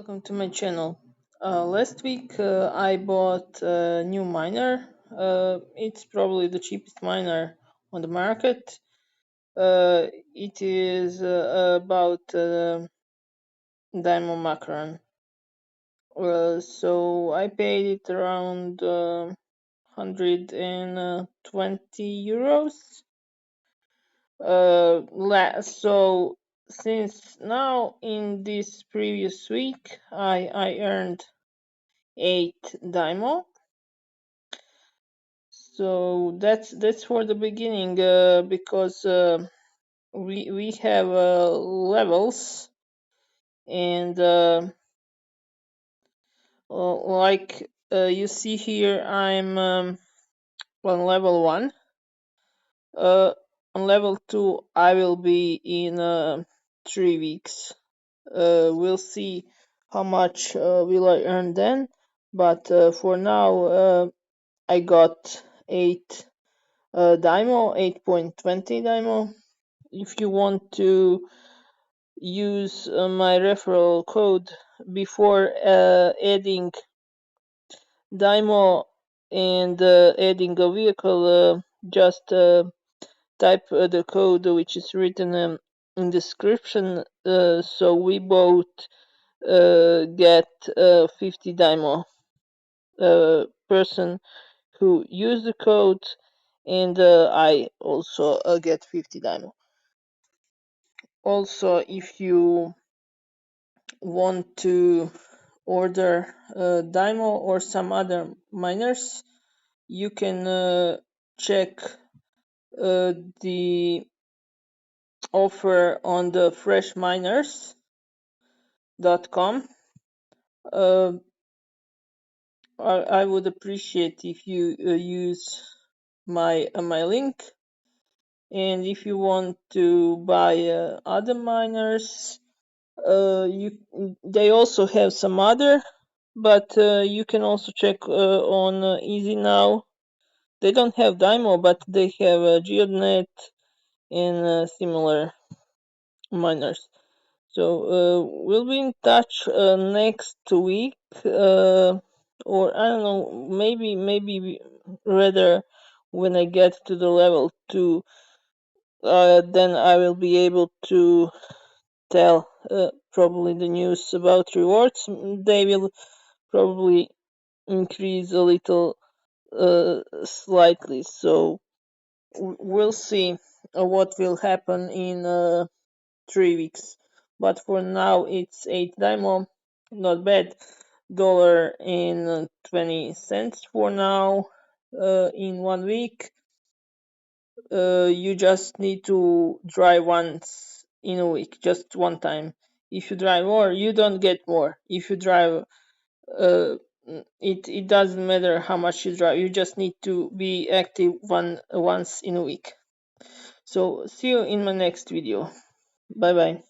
Welcome to my channel. Last week I bought a new miner. It's probably the cheapest miner on the market. It is about DIMO Macaron. So I paid it around 120 euros. So since now in this previous week I earned 8 DIMO. So that's for the beginning, because we have levels, and like you see here, I'm on level 1. On level 2 I will be in 3 weeks. We'll see how much will I earn then, but for now I got 8 DIMO, 8.20 DIMO. If you want to use my referral code before adding DIMO and adding a vehicle, just type the code which is written in description, so we both get 50 DIMO. Person who use the code, and I also get 50 DIMO. Also, if you want to order DIMO or some other miners, you can check the offer on the freshminers.com. I would appreciate if you use my link. And if you want to buy other miners, they also have some other, but you can also check on Easy Now. They don't have DIMO, but they have GeoNet and similar miners. So we'll be in touch next week, or I don't know, maybe rather when I get to the level 2, then I will be able to tell probably the news about rewards. They will probably increase a little slightly, so we'll see what will happen in 3 weeks. But for now it's 8 DIMO, not bad. $1.20 for now. In 1 week you just need to drive once in a week, just one time. If you drive more, you don't get more. If you drive it doesn't matter how much you drive, you just need to be active once in a week. So see you in my next video. Bye bye.